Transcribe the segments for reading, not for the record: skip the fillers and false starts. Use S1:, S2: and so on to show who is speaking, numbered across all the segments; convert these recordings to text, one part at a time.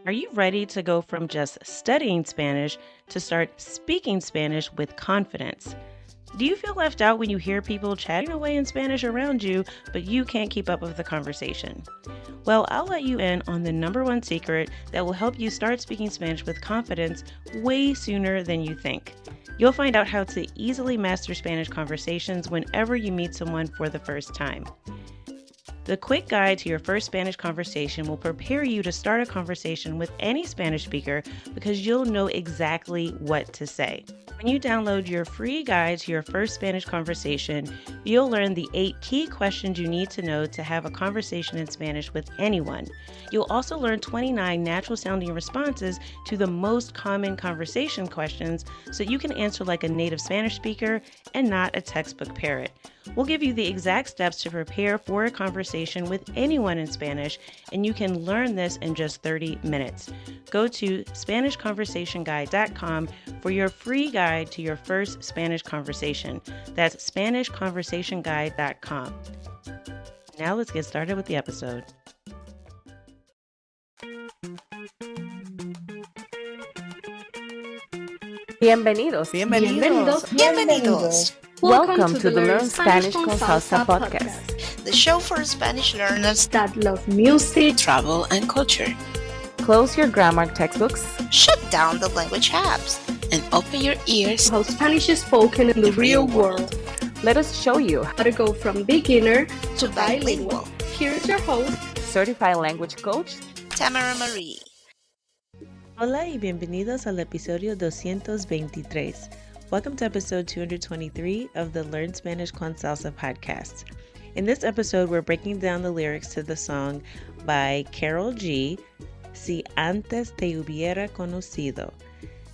S1: Are you ready to go from just studying Spanish to start speaking Spanish with confidence? Do you feel left out when you hear people chatting away in Spanish around you, but you can't keep up with the conversation? Well, I'll let you in on the number one secret that will help you start speaking Spanish with confidence way sooner than you think. You'll find out how to easily master Spanish conversations whenever you meet someone for the first time. The quick guide to your first Spanish conversation will prepare you to start a conversation with any Spanish speaker because you'll know exactly what to say. When you download your free guide to your first Spanish conversation, you'll learn the 8 key questions you need to know to have a conversation in Spanish with anyone. You'll also learn 29 natural sounding responses to the most common conversation questions so you can answer like a native Spanish speaker and not a textbook parrot. We'll give you the exact steps to prepare for a conversation with anyone in Spanish, and you can learn this in just 30 minutes. Go to SpanishConversationGuide.com for your free guide to your first Spanish conversation. That's SpanishConversationGuide.com. Now let's get started with the episode.
S2: Bienvenidos. Welcome to the Learn Spanish con Salsa podcast,
S3: the show for Spanish learners
S4: that love music,
S3: travel, and culture.
S2: Close your grammar textbooks,
S3: shut down the language apps, and open your ears
S4: to how Spanish is spoken in the real world.
S2: Let us show you
S4: how to go from beginner
S3: to bilingual.
S4: Here's your host,
S2: certified language coach,
S3: Tamara Marie.
S1: Hola y bienvenidos al episodio 223. Welcome to episode 223 of the Learn Spanish con Salsa podcast. In this episode, we're breaking down the lyrics to the song by Karol G, Si Antes Te Hubiera Conocido.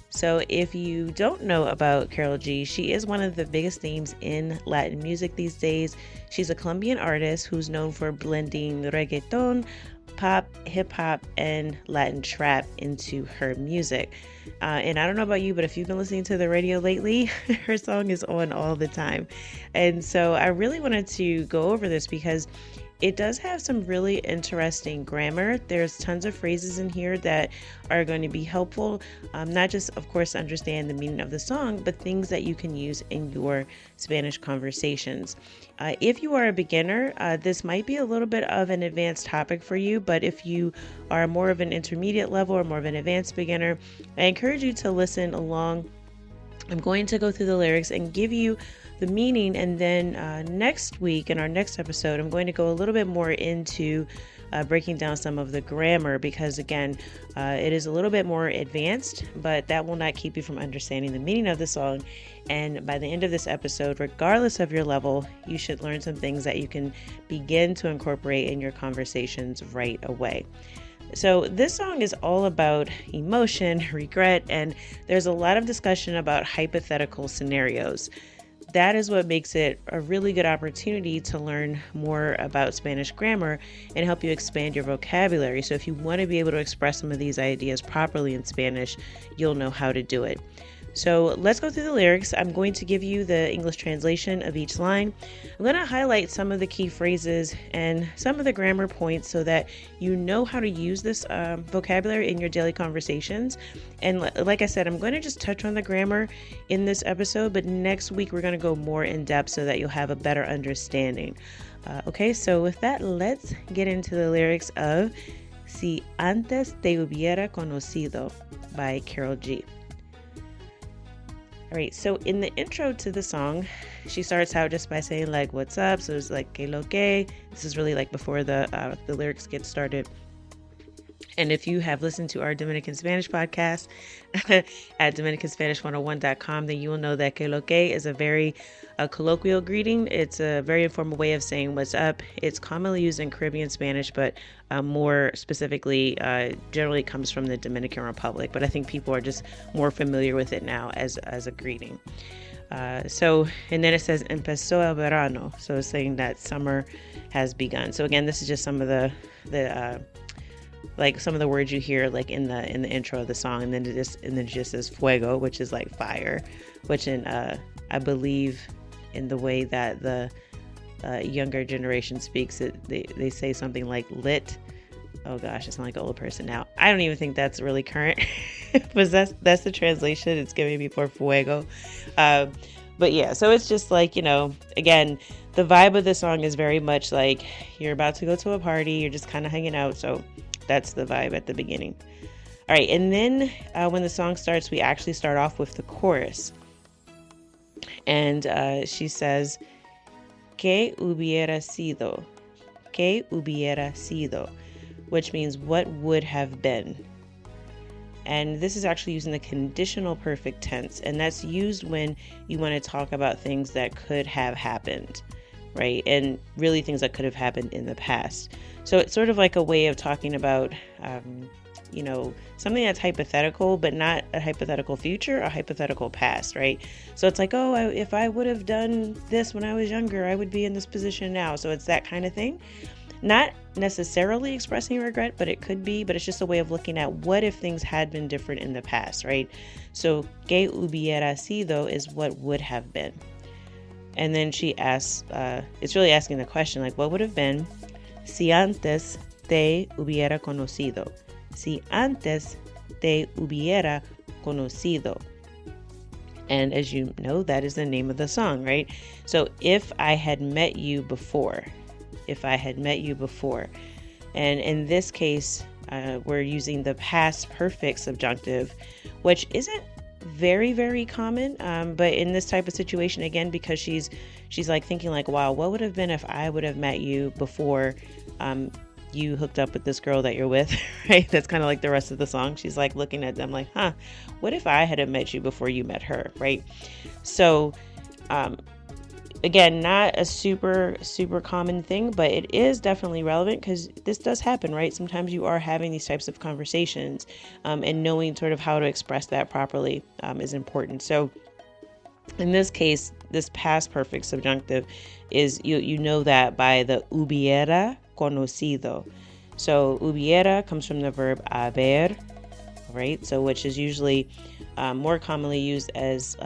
S1: So if you don't know about Karol G, she is one of the biggest names in Latin music these days. She's a Colombian artist who's known for blending reggaeton, pop, hip-hop, and Latin trap into her music. And I don't know about you, but if you've been listening to the radio lately, her song is on all the time. And so I really wanted to go over this because it does have some really interesting grammar. There's tons of phrases in here that are going to be helpful, not just, of course, to understand the meaning of the song, but things that you can use in your Spanish conversations. If you are a beginner, this might be a little bit of an advanced topic for you, but if you are more of an intermediate level or more of an advanced beginner, I encourage you to listen along. I'm going to go through the lyrics and give you the meaning, and then next week in our next episode I'm going to go a little bit more into breaking down some of the grammar because again it is a little bit more advanced, but that will not keep you from understanding the meaning of the song. And by the end of this episode, regardless of your level, you should learn some things that you can begin to incorporate in your conversations right away. So this song is all about emotion, regret, and there's a lot of discussion about hypothetical scenarios. That is what makes it a really good opportunity to learn more about Spanish grammar and help you expand your vocabulary. So if you want to be able to express some of these ideas properly in Spanish, you'll know how to do it. So let's go through the lyrics. I'm going to give you the English translation of each line. I'm going to highlight some of the key phrases and some of the grammar points so that you know how to use this vocabulary in your daily conversations. And like I said, I'm going to just touch on the grammar in this episode, but next week we're going to go more in depth so that you'll have a better understanding. Okay, so with that, let's get into the lyrics of Si Antes Te Hubiera Conocido by Karol G. All right, so in the intro to the song, she starts out just by saying like, what's up? So it's like, que lo que. This is really like before the lyrics get started. And if you have listened to our Dominican Spanish podcast at DominicanSpanish101.com, then you will know that que lo que is a very colloquial greeting. It's a very informal way of saying what's up. It's commonly used in Caribbean Spanish, but more specifically, generally comes from the Dominican Republic. But I think people are just more familiar with it now as a greeting. And then it says, empezó el verano. So it's saying that summer has begun. So again, this is just some of the like some of the words you hear like in the intro of the song, and then it just says fuego, which is like fire, which in I believe in the way that the younger generation speaks it, they say something like lit, oh gosh, I sound like an old person now. I don't even think that's really current, but that's the translation. It's giving me por fuego. But yeah, so it's just like, again, the vibe of the song is very much like you're about to go to a party, you're just kind of hanging out. So that's the vibe at the beginning. All right, and then when the song starts, we actually start off with the chorus. And she says, ¿Qué hubiera sido? ¿Qué hubiera sido? Which means what would have been. And this is actually using the conditional perfect tense. And that's used when you want to talk about things that could have happened, right? And really things that could have happened in the past. So it's sort of like a way of talking about, something that's hypothetical, but not a hypothetical future, a hypothetical past, right? So it's like, if I would have done this when I was younger, I would be in this position now. So it's that kind of thing. Not necessarily expressing regret, but it could be, but it's just a way of looking at what if things had been different in the past, right? So, ¿qué hubiera sido is what would have been. And then she asks, it's really asking the question, like, what would have been si antes te hubiera conocido? Si antes te hubiera conocido. And as you know, that is the name of the song, right? So if I had met you before, if I had met you before. And in this case, we're using the past perfect subjunctive, which isn't very, very common. But in this type of situation, again, because she's like thinking like, wow, what would have been if I would have met you before you hooked up with this girl that you're with, right? That's kind of like the rest of the song. She's like looking at them like, what if I had met you before you met her, right? So, again, not a super, super common thing, but it is definitely relevant because this does happen, right? Sometimes you are having these types of conversations, and knowing sort of how to express that properly is important. So in this case, this past perfect subjunctive is, you know that by the hubiera conocido. So hubiera comes from the verb haber, right? So which is usually more commonly used as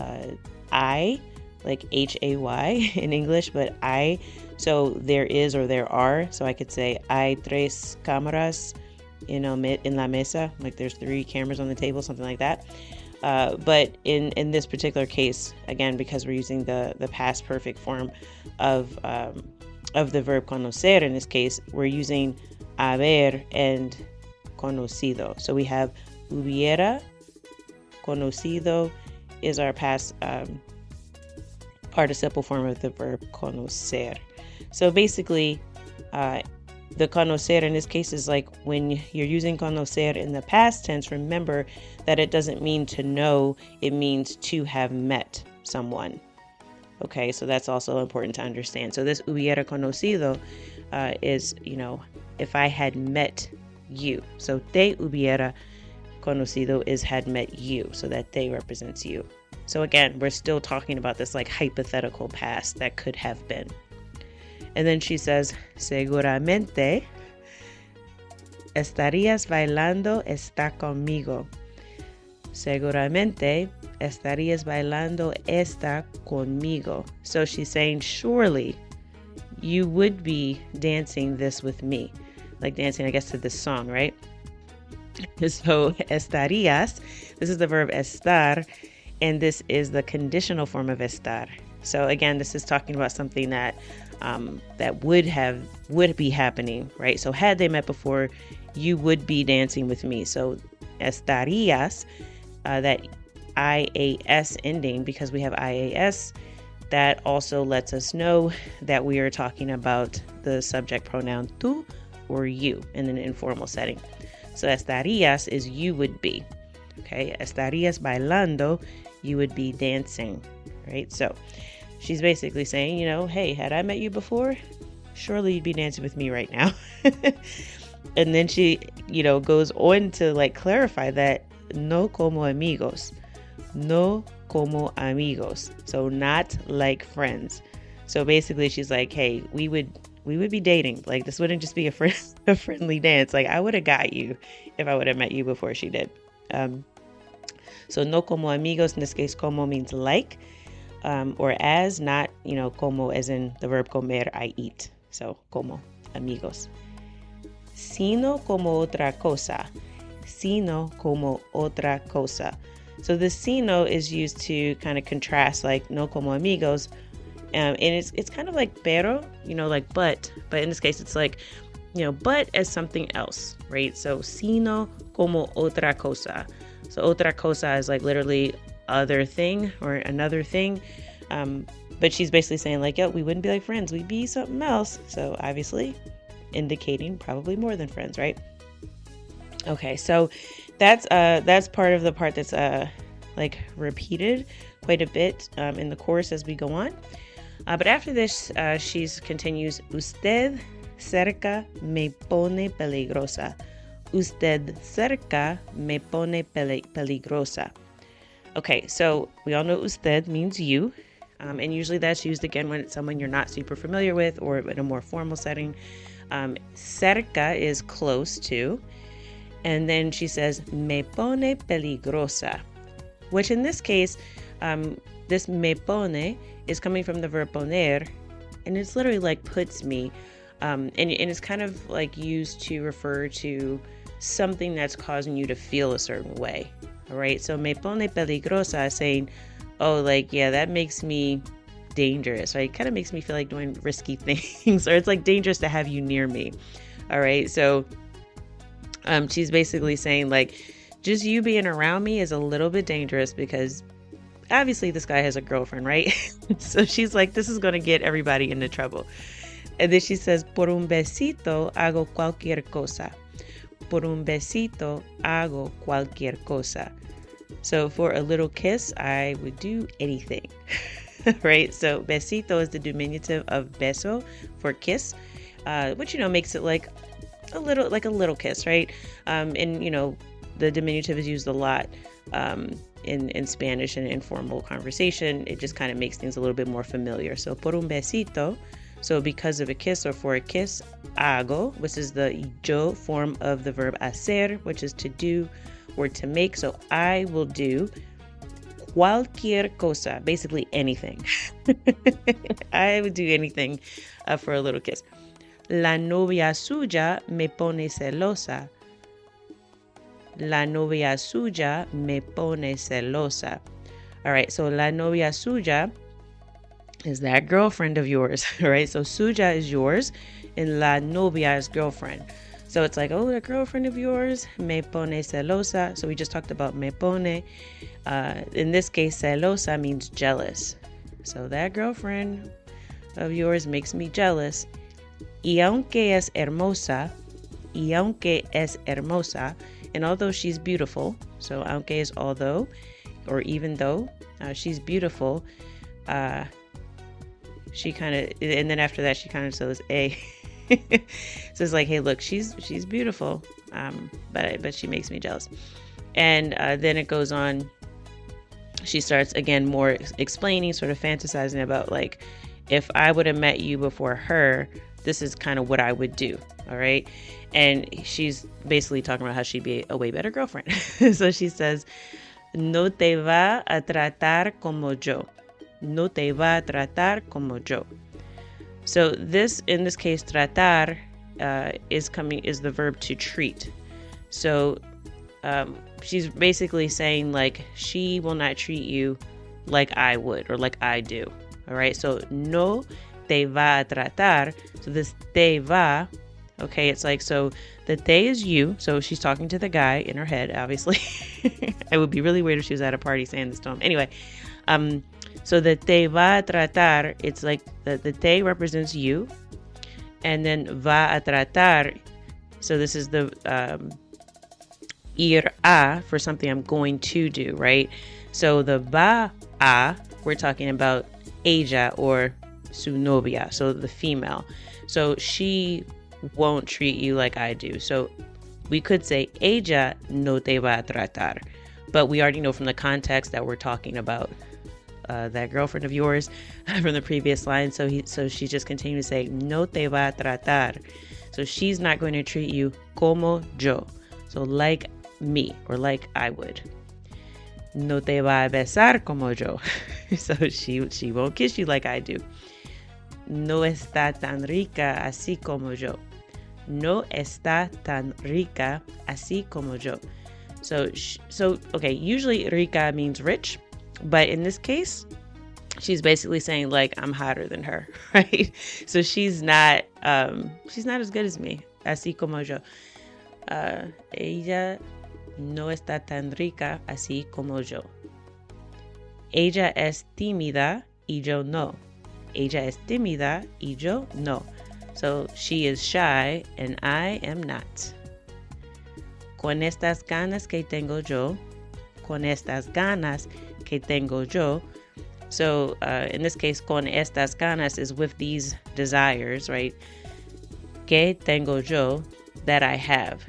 S1: I, like Hay in English, but I, so there is or there are. So I could say hay tres cámaras en la mesa, like there's 3 cameras on the table, something like that. But in this particular case, again, because we're using the past perfect form of the verb conocer, in this case, we're using haber and conocido. So we have hubiera, conocido is our past participle form of the verb conocer. So basically, the conocer in this case is like when you're using conocer in the past tense, remember that it doesn't mean to know, it means to have met someone. Okay, so that's also important to understand. So this hubiera conocido is, if I had met you. So te hubiera conocido is had met you, so that they represents you. So again, we're still talking about this like hypothetical past that could have been. And then she says, seguramente estarías bailando esta conmigo. Seguramente estarías bailando esta conmigo. So she's saying, surely you would be dancing this with me. Like dancing, I guess, to this song, right? So estarías, this is the verb estar, and this is the conditional form of estar. So again, this is talking about something that that would be happening, right? So had they met before, you would be dancing with me. So estarías, that IAS ending, because we have IAS, that also lets us know that we are talking about the subject pronoun tú or you in an informal setting. So estarías is you would be. Okay, estarías bailando, you would be dancing, right? So she's basically saying, hey, had I met you before, surely you'd be dancing with me right now. And then she, goes on to like clarify that no como amigos, no como amigos. So not like friends. So basically she's like, hey, we would be dating. Like this wouldn't just be a friendly dance. Like I would have got you if I would have met you before she did. So no como amigos, in this case, como means like, or as, not, como as in the verb comer, I eat. So como amigos. sino como otra cosa. Sino como otra cosa. So the sino is used to kind of contrast, like no como amigos. And it's kind of like pero, like but in this case, it's like, but as something else, right? So sino como otra cosa. So otra cosa is like literally other thing or another thing. But she's basically saying like, we wouldn't be like friends. We'd be something else. So obviously indicating probably more than friends, right? Okay, so that's part of the part that's like repeated quite a bit in the chorus as we go on. But after this, she continues, usted cerca me pone peligrosa. Usted cerca me pone peligrosa. Okay, so we all know usted means you. And usually that's used again when it's someone you're not super familiar with or in a more formal setting. Cerca is close to. And then she says, me pone peligrosa, which in this case, this me pone is coming from the verb poner, and it's literally like puts me. And it's kind of like used to refer to something that's causing you to feel a certain way. All right. So me pone peligrosa is saying, oh, like, yeah, that makes me dangerous, right? It kind of makes me feel like doing risky things, or it's like dangerous to have you near me. All right. So she's basically saying like, just you being around me is a little bit dangerous because obviously this guy has a girlfriend, right? So she's like, this is going to get everybody into trouble. And then she says, por un besito hago cualquier cosa. Por un besito hago cualquier cosa. So for a little kiss, I would do anything, right? So besito is the diminutive of beso for kiss, which, makes it like a little kiss, right? And, the diminutive is used a lot in Spanish and informal conversation. It just kind of makes things a little bit more familiar. So por un besito, so because of a kiss or for a kiss, hago, which is the yo form of the verb hacer, which is to do or to make. So I will do cualquier cosa, basically anything. I would do anything for a little kiss. La novia suya me pone celosa. La novia suya me pone celosa. All right, so la novia suya is that girlfriend of yours, right? So suya is yours and la novia is girlfriend. So it's like, oh, the girlfriend of yours, me pone celosa. So we just talked about me pone. In this case, celosa means jealous. So that girlfriend of yours makes me jealous. Y aunque es hermosa, and although she's beautiful, so aunque is although, or even though she's beautiful, she kind of, and then after that, she kind of says a. So it's like, hey, look, she's beautiful, but she makes me jealous. And then it goes on. She starts again more explaining, sort of fantasizing about like, if I would have met you before her, this is kind of what I would do. All right. And she's basically talking about how she'd be a way better girlfriend. So she says, no te va a tratar como yo. No te va a tratar como yo. So this, in this case, tratar is the verb to treat. So she's basically saying like, she will not treat you like I would or like I do. All right. So no te va a tratar. So this te va, okay, it's like, so the te is you. So she's talking to the guy in her head, obviously. It would be really weird if she was at a party saying this to him. Anyway, so the te va a tratar, it's like the te represents you. And then va a tratar, so this is the ir a for something I'm going to do, right? So the va a, we're talking about ella or su novia, so the female. So she won't treat you like I do. So we could say ella no te va a tratar, but we already know from the context that we're talking about that girlfriend of yours from the previous line. So she's just continuing to say no te va a tratar. So she's not going to treat you como yo, so like me or like I would. No te va a besar como yo. So she won't kiss you like I do. No está tan rica así como yo. no está tan rica así como yo. So okay, usually rica means rich, but in this case, she's basically saying like I'm hotter than her, right? So she's not as good as me, así como yo. Ella no está tan rica así como yo. Ella es tímida y yo no. Ella es tímida y yo no. So she is shy and I am not. Con estas ganas que tengo yo. Con estas ganas que tengo yo. So in this case, con estas ganas is with these desires, right? Que tengo yo, that I have.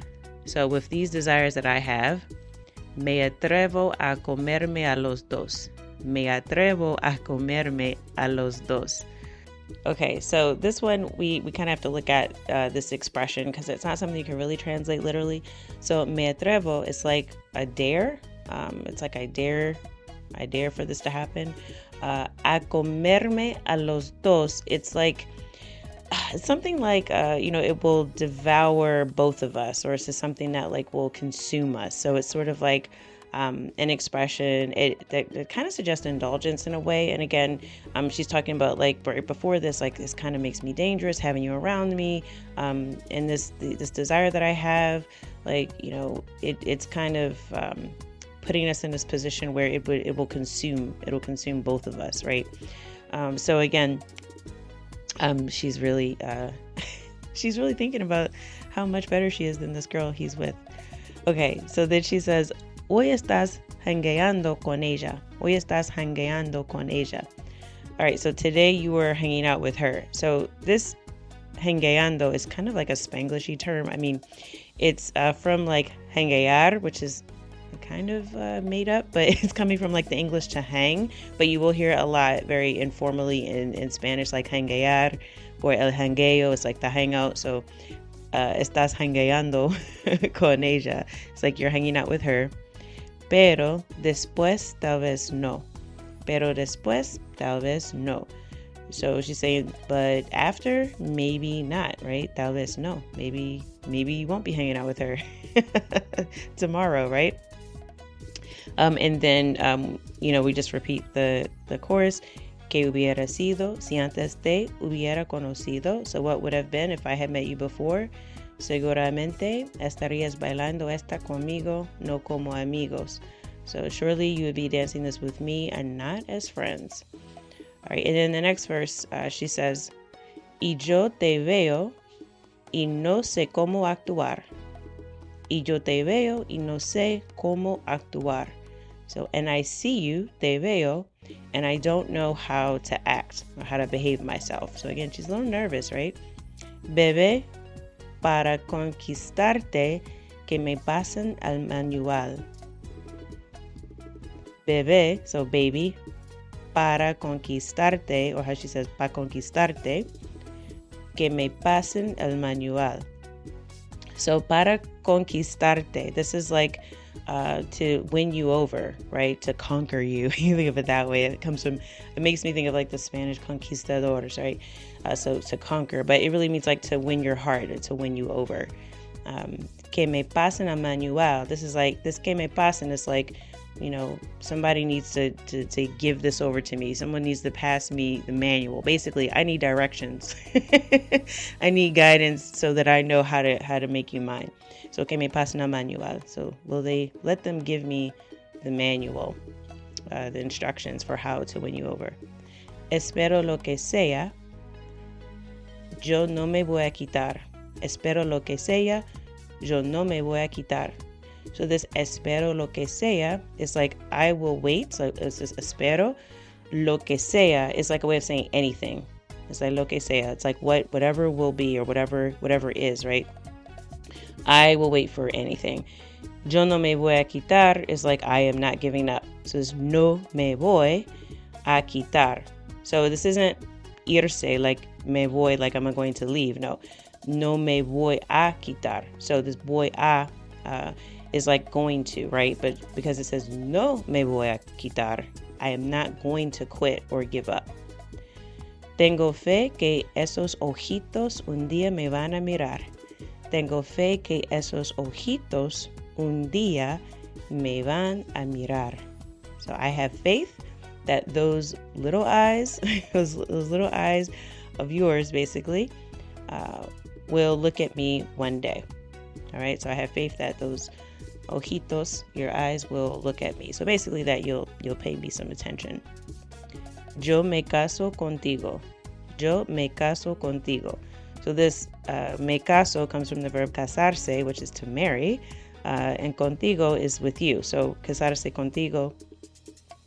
S1: So with these desires that I have, me atrevo a comerme a los dos. Me atrevo a comerme a los dos. Okay, so this one, we kind of have to look at this expression because it's not something you can really translate literally. So me atrevo is like a dare. It's like I dare for this to happen. A comerme a los dos, it's like something like it will devour both of us, or it's just something that like will consume us. So it's sort of like an expression that kind of suggests indulgence in a way. And again, she's talking about like right before this, like this kind of makes me dangerous having you around me, and this desire that I have, like it's kind of putting us in this position where it'll consume both of us, right? So again, she's really thinking about how much better she is than this girl he's with. Okay, so then she says, hoy estás hangueando con ella. Hoy estás hangueando con ella. All right, so today you were hanging out with her. So this hangueando is kind of like a Spanglishy term. I mean, it's from like hanguear, which is kind of made up, but it's coming from like the English to hang. But you will hear it a lot very informally in Spanish, like hanguear or el hangueo. It's like the hangout. So estás hangueando con ella. It's like you're hanging out with her. Pero después tal vez no. Pero después tal vez no. So she's saying, but after, maybe not, right? Tal vez no. Maybe you won't be hanging out with her tomorrow, right? And then, we just repeat the chorus. Que hubiera sido si antes te hubiera conocido. So what would have been if I had met you before? Seguramente estarías bailando esta conmigo, no como amigos. So surely you would be dancing this with me and not as friends. All right, and in the next verse, she says, y yo te veo y no sé cómo actuar. Y yo te veo y no sé cómo actuar. So, and I see you, te veo, and I don't know how to act or how to behave myself. So again, she's a little nervous, right? Bebé, para conquistarte, que me pasen al manual. Bebé, so baby, para conquistarte, or how she says, para conquistarte, que me pasen el manual. So para conquistarte, this is like to win you over, right? To conquer you. You think of it that way. It makes me think of like the Spanish conquistadores, right? So to conquer, but it really means like to win your heart, to win you over. Que me pasen a manual. This is like, this que me pasen is like, somebody needs to give this over to me. Someone needs to pass me the manual. Basically, I need directions. I need guidance so that I know how to make you mine. So que me pasen a manual. So will they let them give me the manual, the instructions for how to win you over? Espero lo que sea. Yo no me voy a quitar. Espero lo que sea. Yo no me voy a quitar. So this espero lo que sea is like I will wait. So it's just espero. Lo que sea is like a way of saying anything. It's like lo que sea. It's like whatever will be or whatever is, right? I will wait for anything. Yo no me voy a quitar is like I am not giving up. So it's no me voy a quitar. So this isn't irse like me voy like I'm going to leave. No me voy a quitar. So this voy a is like going to, right? But because it says no me voy a quitar, I am not going to quit or give up. Tengo fe que esos ojitos un día me van a mirar. Tengo fe que esos ojitos un día me van a mirar. So I have faith that those little eyes, those little eyes of yours, basically, will look at me one day. All right. So I have faith that those ojitos, your eyes, will look at me. So basically, that you'll pay me some attention. Yo me caso contigo. Yo me caso contigo. So this me caso comes from the verb casarse, which is to marry, and contigo is with you. So casarse contigo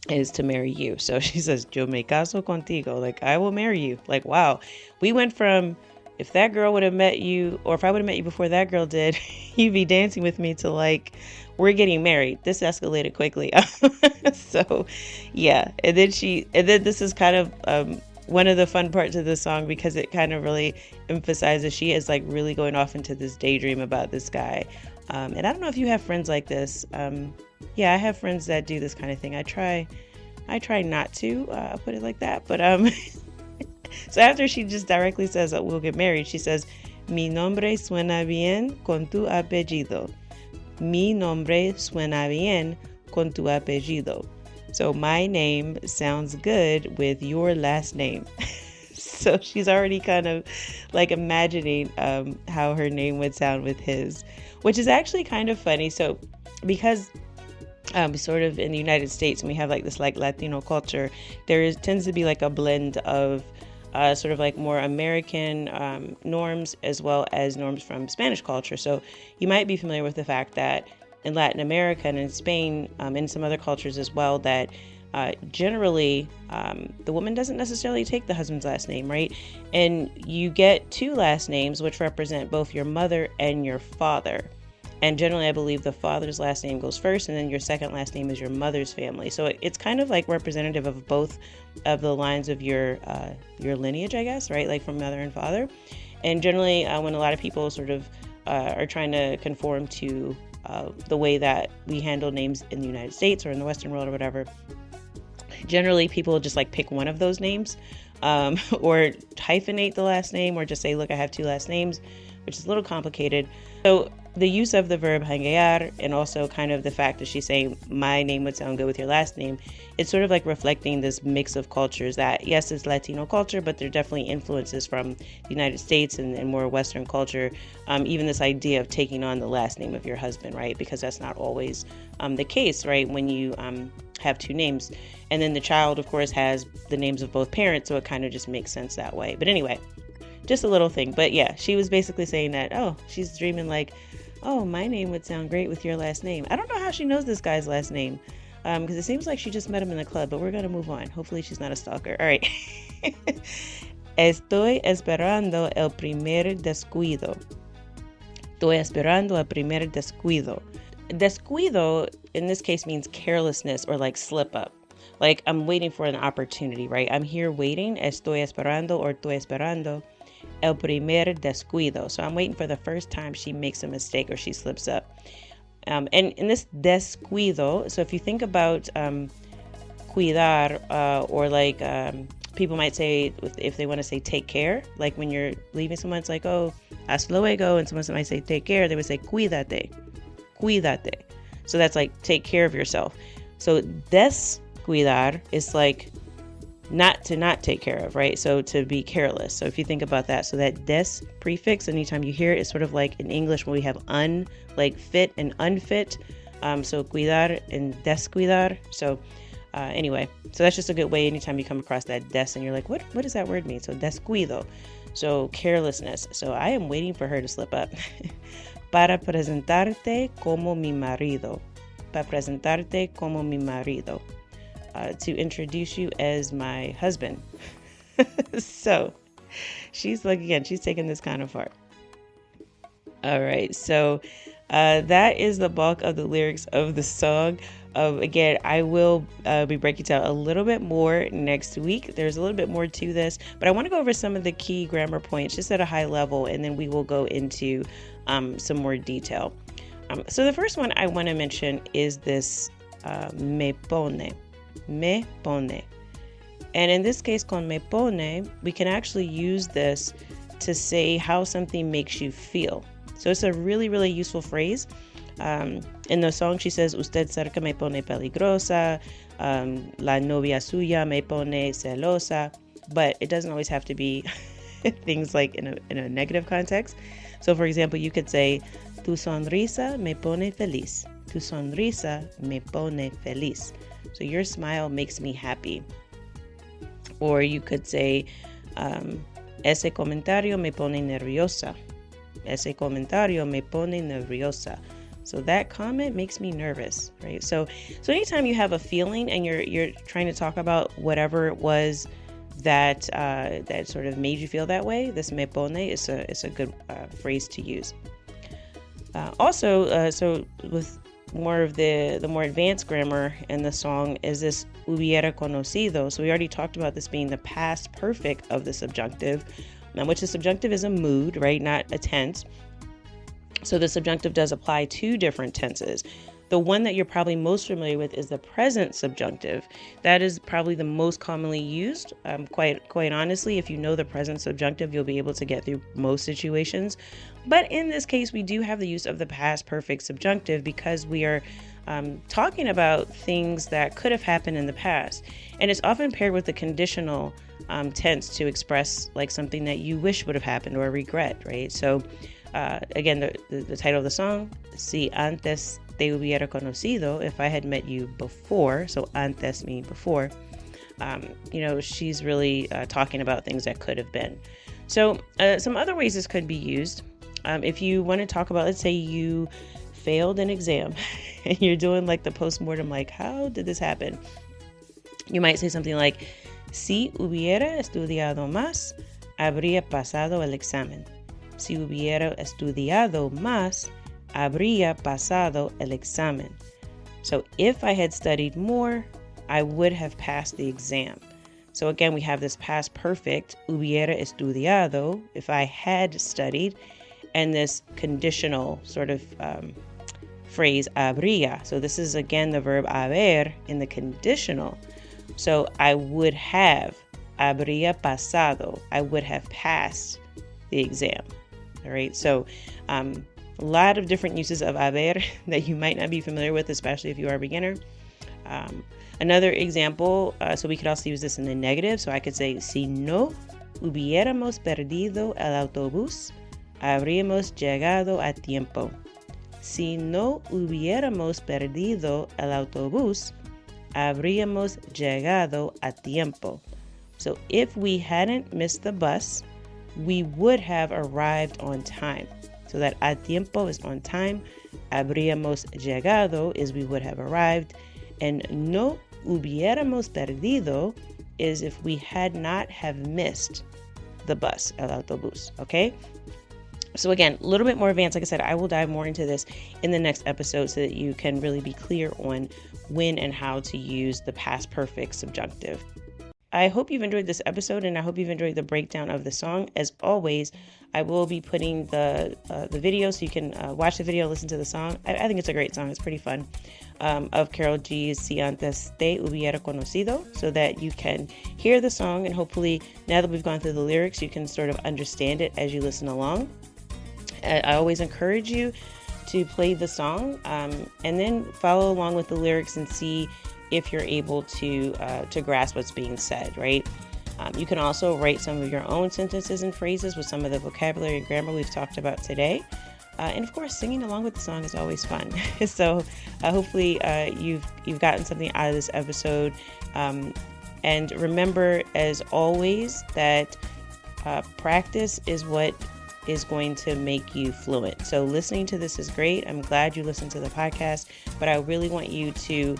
S1: is to marry you. So she says, yo me caso contigo, like I will marry you. Like, wow, we went from, if that girl would have met you, or if I would have met you before that girl did, you'd be dancing with me, to like, we're getting married. This escalated quickly. So yeah. And then this is kind of one of the fun parts of the song, because it kind of really emphasizes she is like really going off into this daydream about this guy. And I don't know if you have friends like this. Yeah, I have friends that do this kind of thing. I try not to put it like that, but so after she just directly says that we'll get married, she says, mi nombre suena bien con tu apellido. Mi nombre suena bien con tu apellido. So my name sounds good with your last name. So she's already kind of like imagining how her name would sound with his, which is actually kind of funny. So because sort of in the United States, and we have like this like Latino culture, tends to be like a blend of sort of like more American norms as well as norms from Spanish culture. So you might be familiar with the fact that in Latin America and in Spain, and some other cultures as well, that generally the woman doesn't necessarily take the husband's last name, right? And you get two last names, which represent both your mother and your father. And generally, I believe the father's last name goes first, and then your second last name is your mother's family. So it's kind of like representative of both of the lines of your lineage, I guess, right? Like from mother and father. And generally, when a lot of people sort of are trying to conform to the way that we handle names in the United States or in the Western world or whatever, generally people just like pick one of those names, or hyphenate the last name, or just say, look, I have two last names, which is a little complicated. So the use of the verb hanguear, and also kind of the fact that she's saying my name would sound good with your last name, it's sort of like reflecting this mix of cultures that, yes, it's Latino culture, but there are definitely influences from the United States and more Western culture. Even this idea of taking on the last name of your husband, right? Because that's not always the case, right? When you have two names. And then the child, of course, has the names of both parents, so it kind of just makes sense that way. But anyway, just a little thing. But yeah, she was basically saying that, oh, she's dreaming like, oh, my name would sound great with your last name. I don't know how she knows this guy's last name, because it seems like she just met him in the club, but we're going to move on. Hopefully she's not a stalker. All right. Estoy esperando el primer descuido. Estoy esperando el primer descuido. Descuido, in this case, means carelessness or like slip up. Like I'm waiting for an opportunity, right? I'm here waiting. Estoy esperando or estoy esperando el primer descuido. So I'm waiting for the first time she makes a mistake or she slips up. And in this descuido, so if you think about cuidar, or like people might say, if they want to say take care, like when you're leaving someone, it's like, oh, hasta luego, and someone might say take care, they would say cuídate, cuídate. So that's like take care of yourself. So descuidar is like not take care of, right? So to be careless. So if you think about that, so that des prefix, anytime you hear it, it's sort of like in English when we have like fit and unfit. So cuidar and descuidar. So anyway, so that's just a good way anytime you come across that des and you're like, what does that word mean? So descuido. So carelessness. So I am waiting for her to slip up. Para presentarte como mi marido. Para presentarte como mi marido. To introduce you as my husband. So she's like, again, she's taking this kind of far. All right. So that is the bulk of the lyrics of the song. Again, I will be breaking down a little bit more next week. There's a little bit more to this, but I want to go over some of the key grammar points just at a high level, and then we will go into some more detail. So the first one I want to mention is this me pone. Me pone. And in this case, con me pone, we can actually use this to say how something makes you feel. So it's a really, really useful phrase. In the song, she says, "Usted cerca me pone peligrosa, la novia suya me pone celosa," but it doesn't always have to be things like in a negative context. So for example, you could say, "Tu sonrisa me pone feliz. Tu sonrisa me pone feliz." So your smile makes me happy. Or you could say, "Ese comentario me pone nerviosa. Ese comentario me pone nerviosa." So that comment makes me nervous, right? So anytime you have a feeling and you're trying to talk about whatever it was that sort of made you feel that way, this me pone is a good phrase to use. So with more of the more advanced grammar in the song is this hubiera conocido. So we already talked about this being the past perfect of the subjunctive, which the subjunctive is a mood, right? Not a tense. So the subjunctive does apply to different tenses. The one that you're probably most familiar with is the present subjunctive. That is probably the most commonly used. Quite honestly, if you know the present subjunctive, you'll be able to get through most situations. But in this case, we do have the use of the past perfect subjunctive because we are talking about things that could have happened in the past. And it's often paired with the conditional tense to express like something that you wish would have happened or regret, right? So again, the title of the song, Si Antes Te Hubiera Conocido, if I had met you before, so antes meaning before, she's really talking about things that could have been. So some other ways this could be used. If you want to talk about, let's say you failed an exam and you're doing like the postmortem, like, how did this happen? You might say something like, Si hubiera estudiado más, habría pasado el examen. Si hubiera estudiado más, habría pasado el examen. So if I had studied more, I would have passed the exam. So again, we have this past perfect, hubiera estudiado, if I had studied, and this conditional sort of phrase, habría. So this is again the verb haber in the conditional. So I would have, habría pasado, I would have passed the exam. All right, so a lot of different uses of haber that you might not be familiar with, especially if you are a beginner. Another example, so we could also use this in the negative. So I could say, si no hubiéramos perdido el autobús, habríamos llegado a tiempo. Si no hubiéramos perdido el autobús, habríamos llegado a tiempo. So if we hadn't missed the bus, we would have arrived on time. So that a tiempo is on time. Habríamos llegado is we would have arrived. And no hubiéramos perdido is if we had not have missed the bus, el autobús, okay? So again, a little bit more advanced. Like I said, I will dive more into this in the next episode so that you can really be clear on when and how to use the past perfect subjunctive. I hope you've enjoyed this episode, and I hope you've enjoyed the breakdown of the song. As always, I will be putting the video so you can watch the video, listen to the song. I think it's a great song. It's pretty fun. Of Karol G's Si Antes Te Hubiera Conocido, so that you can hear the song, and hopefully now that we've gone through the lyrics, you can sort of understand it as you listen along. I always encourage you to play the song and then follow along with the lyrics and see if you're able to grasp what's being said, right? You can also write some of your own sentences and phrases with some of the vocabulary and grammar we've talked about today. And of course, singing along with the song is always fun. So hopefully you've gotten something out of this episode. And remember, as always, that practice is what is going to make you fluent. So listening to this is great. I'm glad you listened to the podcast, but I really want you to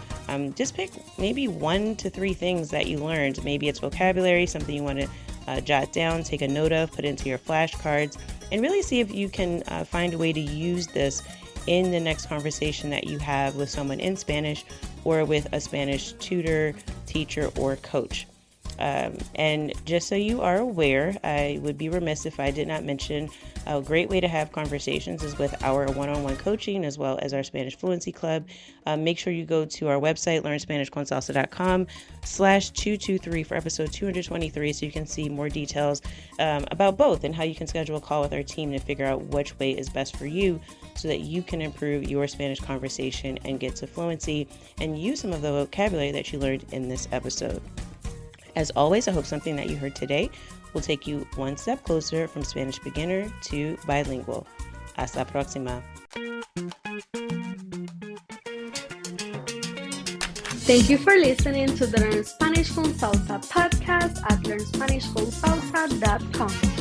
S1: just pick maybe 1 to 3 things that you learned. Maybe it's vocabulary, something you want to jot down, take a note of, put into your flashcards, and really see if you can find a way to use this in the next conversation that you have with someone in Spanish or with a Spanish tutor, teacher, or coach. And just so you are aware, I would be remiss if I did not mention a great way to have conversations is with our one-on-one coaching as well as our Spanish Fluency Club. Make sure you go to our website, learnspanishconsalsa.com/223 for episode 223 so you can see more details about both and how you can schedule a call with our team to figure out which way is best for you so that you can improve your Spanish conversation and get to fluency and use some of the vocabulary that you learned in this episode. As always, I hope something that you heard today will take you one step closer from Spanish beginner to bilingual. Hasta la próxima.
S4: Thank you for listening to the Learn Spanish con Salsa podcast at learnspanishconsalsa.com.